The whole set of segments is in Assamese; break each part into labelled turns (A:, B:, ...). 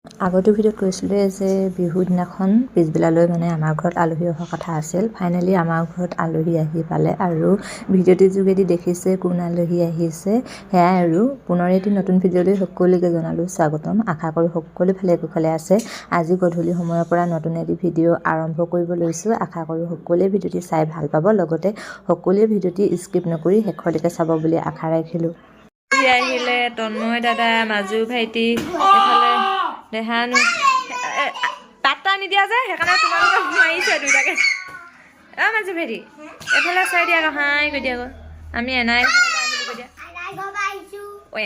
A: আগতে ভিডিঅ'ত কৈছিলোঁ যে বিহুৰ দিনাখন পিছবেলালৈ মানে আমাৰ ঘৰত আলহী অহা কথা আছিল। ফাইনেলি আমাৰ ঘৰত আলহী আহি পালে আৰু ভিডিঅ'টোৰ যোগেদি দেখিছে কোন আলহী আহিছে। সেয়াই আৰু পুনৰ এটি নতুন ভিডিঅ'লৈ সকলোকে জনালোঁ স্বাগতম। আশা কৰোঁ সকলো ভালে কুশলে আছে। আজি গধূলি সময়ৰ পৰা নতুন এটি ভিডিঅ' আৰম্ভ কৰিব লৈছোঁ। আশা কৰোঁ সকলোৱে ভিডিঅ'টি চাই ভাল পাব, লগতে সকলোৱে ভিডিঅ'টি স্কিপ নকৰি শেষলৈকে চাব বুলি আশা ৰাখিলোঁ। আহিলে তন্ময় দাদা, মাজু ভাইটি, এফালে দেহানো পাত্তা নিদিয়া যে সেইকাৰণে তোমালোকক মাৰিছে দুইটাকে। মাজু ভাইটি এফালে চাই দিয়া আকৌ, হাই কৈ দিয়া আকৌ। আমি এনাই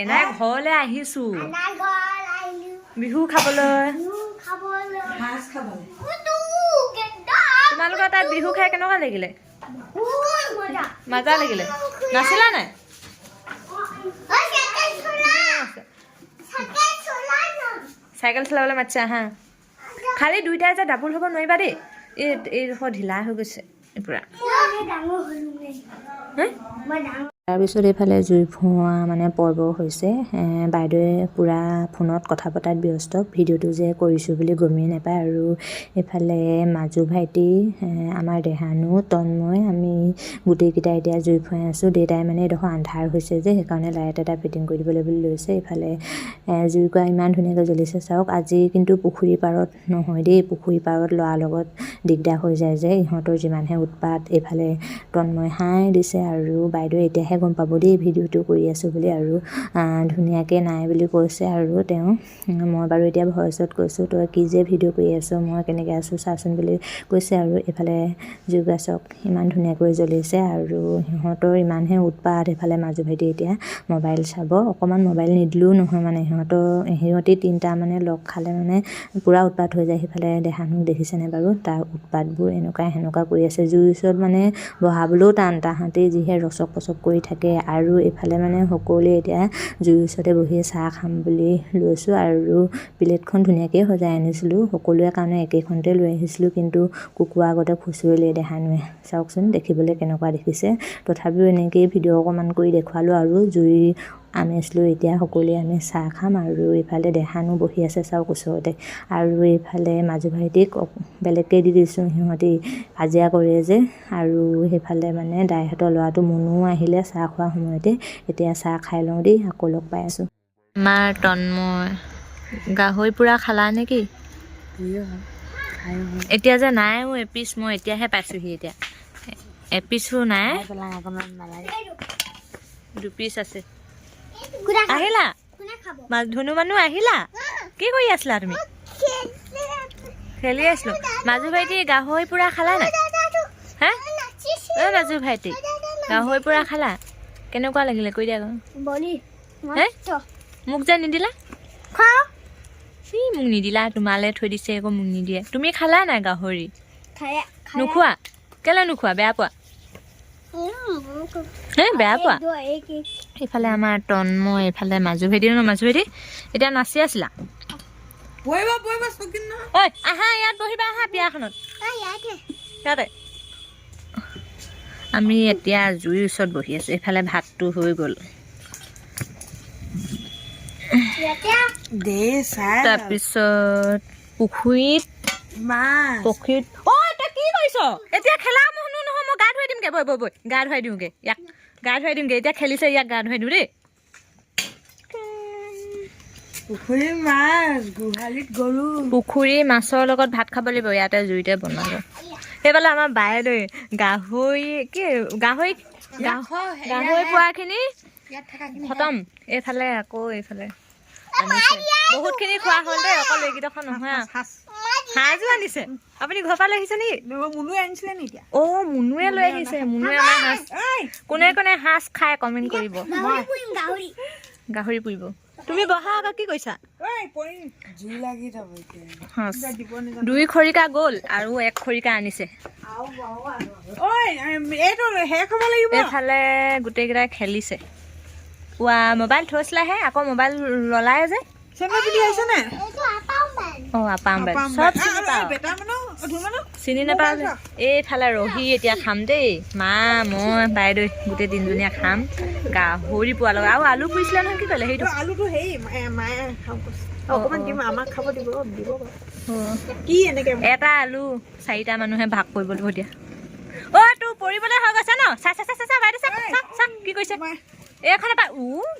A: এনাই ঘৰলৈ আহিছোঁ বিহু খাবলৈ। তোমালোকৰ তাত বিহু খাই কেনেকুৱা লাগিলে? মজা লাগিলে। নাচিলা নাই? চাইকেল চলাবলৈ মাতিছে আহা। খালি দুইটাই যে ডাবুল হ'ব নোৱাৰিবা দেই। এইডোখৰ ঢিলা হৈ গৈছে পুৰা। তাৰপিছত এইফালে জুই ফুৰোৱা মানে পৰ্ব হৈছে। বাইদেৱে পূৰা ফোনত কথা পতাত ব্যস্ত, ভিডিঅ'টো যে কৰিছোঁ বুলি গমেই নাপায়। আৰু এইফালে মাজু ভাইটি, আমাৰ দেহানো, তন্ময়, আমি গোটেইকেইটা এতিয়া জুই ফুৱাই আছোঁ। দেউতাই মানে এইডোখৰ আন্ধাৰ হৈছে যে সেইকাৰণে লাইট এটা ফিটিং কৰি দিবলৈ বুলি লৈছে। এইফালে জুইকুৰা ইমান ধুনীয়াকৈ জ্বলিছে চাওক। আজি কিন্তু পুখুৰী পাৰত নহয় দেই, পুখুৰী পাৰত ল'ৰাৰ লগত দিগদাৰ হৈ যায় যে, ইহঁতৰ যিমানহে উৎপাত। এইফালে তন্ময় হাই দিছে আৰু বাইদেৱে এতিয়াহে গম পাব দেই ভিডিঅ'টো কৰি আছোঁ বুলি, আৰু ধুনীয়াকৈ নাই বুলি কৈছে। আৰু তেওঁ মই বাৰু এতিয়া ভইচত কৈছোঁ, তই কি যে ভিডিঅ' কৰি আছ, মই কেনেকৈ আছোঁ চাচোন বুলি কৈছে। আৰু এইফালে জুইকুৰা চাওক ইমান ধুনীয়াকৈ জ্বলিছে আৰু সিহঁতৰ ইমানহে উৎপাত। এইফালে মাজু ভাইটি এতিয়া মোবাইল চাব, অকণমান মোবাইল নিদিলেও নহয় মানে সিহঁতি তিনিটা মানে লগ খালে মানে পূৰা উৎপাত হৈ যায়। সেইফালে দেহানুক দেখিছেনে বাৰু, তাৰ উৎপাতবোৰ এনেকুৱা সেনেকুৱা কৰি আছে। জুইৰ ওচৰত মানে বহাবলৈও টান, তাহাঁতি যিহে ৰচক পচক কৰি থাকে। আৰু এইফালে মানে সকলোৱে এতিয়া জুইৰ ওচৰতে বহি চাহ খাম বুলি লৈছোঁ। আৰু প্লেটখন ধুনীয়াকৈ সজাই আনিছিলোঁ, সকলোৱে কাৰণে একেখনতে লৈ আহিছিলোঁ, কিন্তু কুকুৰা আগতে খুচুৰিলে দেহানুৱে। চাওকচোন দেখিবলৈ কেনেকুৱা দেখিছে। তথাপিও এনেকৈয়ে ভিডিঅ' অকণমান কৰি দেখুৱালোঁ আৰু জুই আমেজ লৈ এতিয়া সকলোৱে আমি চাহ খাম। আৰু এইফালে দেহানো বহি আছে চাওক ওচৰতে। আৰু এইফালে মাজু ভাইটিক বেলেগকৈ দি দিছোঁ, সিহঁতি কাজিয়া কৰে যে। আৰু সেইফালে মানে দাইহঁতৰ ল'ৰাটো মুনু আহিলে চাহ খোৱাৰ সময়তে। এতিয়া চাহ খাই লওঁ দেই, আকৌ লগ পাই আছোঁ। আমাৰ তন্ময় গাহৰি পূৰা খালা নেকি? এতিয়া যে নাই এপিচ, মই এতিয়াহে পাইছোঁহি। এতিয়া এপিচো নাই, দুপিচ আছে। আহিলা ধনু মানুহ আহিলা? কি কৰি আছিলা তুমি? খেলি আছিলো। মাজু ভাইটি গাহৰি পূৰা খালা নাই? হা মাজু ভাইটি গাহৰি পূৰা খালা? কেনেকুৱা লাগিলে কৈ দিয়া। মোক যে নিদিলা, মোক নিদিলা, তোমালৈ থৈ দিছে আকৌ মোক নিদিয়ে। তুমি খালা নাই গাহৰি? নোখোৱা? কেলৈ নোখোৱা? বেয়া পোৱা? বেয়া পোৱা? এইফালে আমাৰ তন্ময়, এইফালে মাজু ভাইটি মাজু ভাইটি এতিয়া নাচি আছিলা। আহা ইয়াত বহিবা, আহা বিয়াখনত ইয়াতে। আমি এতিয়া জুইৰ ওচৰত বহি আছোঁ। এইফালে ভাতটো হৈ গ'ল। তাৰপিছত পুখুৰীত তই কি কৰিছ? এতিয়া খেলা শুনো নহয়, মই গা ধুৱাই দিমগে। বৈ গা ধুৱাই দিওঁগে ইয়াক, গা ধুৱাই দিওঁগে। এতিয়া খেলিছে, ইয়াক গা ধুৱাই দিওঁ দেই। পুখুৰী মাছৰ লগত ভাত খাব লাগিব, ইয়াতে জুইতে বনাব। সেইফালে আমাৰ বাইদেউ গাহৰি পোৱাখিনি খতম। এইফালে আকৌ এইফালে বহুতখিনি খোৱা হ'ল দেই, অকল এইকেইডোখৰ নহয়। হাঁহযোৰ আনিছে আপুনি ঘৰৰ পৰা লৈ আহিছে নেকি? মুনুৱে আনিছিলে নেকি? মুনুৱে লৈ আহিছে। মুনুৱে আমাৰ সাঁজ, কোনে কোনে সাঁজ খাই কমেণ্ট কৰিব। গাহৰি পুৰিব। তুমি বহা আকৌ, কি কৈছা? 2 খৰিকা গ'ল আৰু 1 খৰিকা আনিছে। এইফালে গোটেইকেইটাই খেলিছে। মোবাইল থৈছিলাহে, আকৌ মোবাইল ললাই যে। আপাম চব চিনি নাপাওঁ এইফালে ৰহি এতিয়া খাম দেই মা মই বাইদেউ গোটেই তিনিজনীয়ে খাম গাহৰি পোৱা লগা আৰু আলু পুৰিছিলে নহয় কি ক'লে সেইটো
B: আলুটো হেৰি মায়ে অকণমান দিম আমাক খাব দিব কি এনেকে
A: এটা আলু 4টা মানুহে ভাগ কৰিব দিব এতিয়া তোৰ পৰিবলৈ হৈ গৈছে ন চা বাইদেউ চা কি কৈছে এইখনৰ পৰা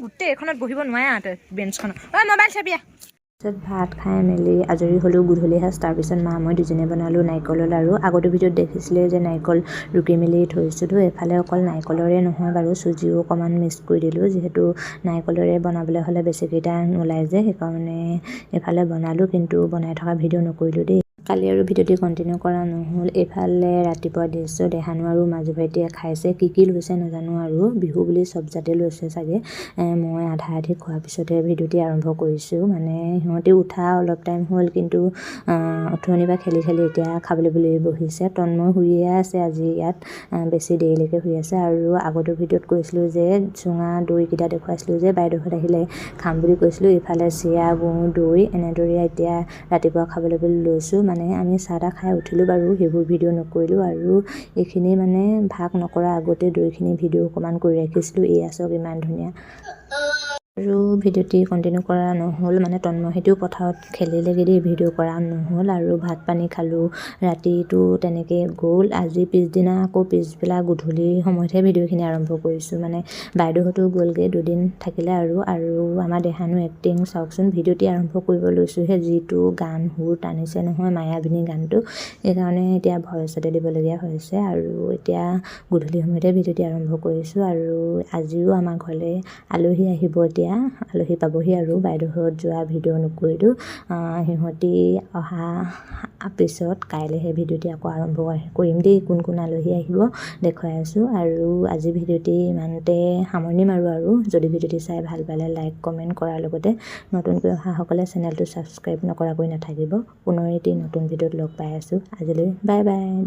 A: গোটেই এইখনত বহিব নোৱাৰে আৰু তই বেঞ্চখনত মোবাইল চাবি তাৰপিছত ভাত খাই মেলি আজৰি হ'লোঁ গধূলি সাজ তাৰপিছত মা মই দুজনে বনালোঁ নাৰিকলৰ লাড়ু আগতে ভিডিঅ'ত দেখিছিলে যে নাৰিকল ৰুকি মেলি থৈছিলোঁ এফালে অকল নাৰিকলৰে নহয় বাৰু চুজিও অকণমান মিক্স কৰি দিলোঁ যিহেতু নাৰিকলৰে বনাবলৈ হ'লে বেছিকেইটা নোলায় যে সেইকাৰণে এফালে বনালোঁ কিন্তু বনাই থকা ভিডিঅ' নকৰিলোঁ দেই কালি আৰু ভিডিঅ'টি কণ্টিনিউ কৰা নহ'ল এইফালে ৰাতিপুৱা দৃশ্য দেহানো আৰু মাজু ভাইটিয়ে খাইছে কি লৈছে নাজানো আৰু বিহু বুলি চব জাতে লৈছে চাগে মই আধা খোৱাৰ পিছতহে ভিডিঅ'টি আৰম্ভ কৰিছোঁ মানে সিহঁতে উঠা অলপ টাইম হ'ল কিন্তু অথনিৰ পৰা খেলি এতিয়া খাবলৈ বুলি বহিছে তন্ময় শুইয়ে আছে আজি ইয়াত বেছি দেৰিলৈকে শুই আছে আৰু আগতে ভিডিঅ'ত কৈছিলোঁ যে চুঙা দৈকেইটা দেখুৱাইছিলোঁ যে বাইদেউহঁত আহিলে খাম বুলি কৈছিলোঁ ইফালে চিৰা গুড় দৈ এনেদৰে এতিয়া ৰাতিপুৱা খাবলৈ বুলি লৈছোঁ মানে আমি চাহ তাহ খাই উঠিলোঁ বাৰু সেইবোৰ ভিডিঅ' নকৰিলোঁ আৰু এইখিনি মানে ভাগ নকৰা আগতে দৈখিনি ভিডিঅ' অকণমান কৰি ৰাখিছিলোঁ এয়া চাওক ইমান ধুনীয়া আৰু ভিডিঅ'টি কণ্টিনিউ কৰা নহ'ল মানে তন্ময়হেঁতিও পথাৰত খেলিলেগৈ দেই ভিডিঅ' কৰা নহ'ল আৰু ভাত পানী খালোঁ ৰাতিটো তেনেকৈ গ'ল আজি পিছদিনা আকৌ পিছবেলা গধূলি সময়তহে ভিডিঅ'খিনি আৰম্ভ কৰিছোঁ মানে বাইদেউহঁতো গ'লগৈ দুদিন থাকিলে আৰু আমাৰ দেহানো এক্টিং চাওকচোন ভিডিঅ'টি আৰম্ভ কৰিব লৈছোঁহে যিটো গান সুৰ টানিছে নহয় মায়াবিনী গানটো সেইকাৰণে এতিয়া ভইচতে দিবলগীয়া হৈছে আৰু এতিয়া গধূলি সময়তে ভিডিঅ'টি আৰম্ভ কৰিছোঁ আৰু আজিও আমাৰ ঘৰলৈ আলহী আহিব এতিয়া আলহী পাবহি আৰু বাইদেউহঁত যোৱা ভিডিঅ' নকৰিলোঁ সিহঁতি অহা পিছত কাইলৈহে ভিডিঅ'টি আকৌ আৰম্ভ কৰিম দেই কোন আলহী আহিব দেখুৱাই আছোঁ আৰু আজি ভিডিঅ'টি ইমানতে সামৰণি মাৰোঁ আৰু যদি ভিডিঅ'টি চাই ভাল পালে লাইক কমেণ্ট কৰাৰ লগতে নতুনকৈ অহাসকলে চেনেলটো ছাবস্ক্ৰাইব নকৰাকৈ নাথাকিব পুনৰ এটি নতুন ভিডিঅ'ত লগ পাই আছোঁ আজিলৈ বাই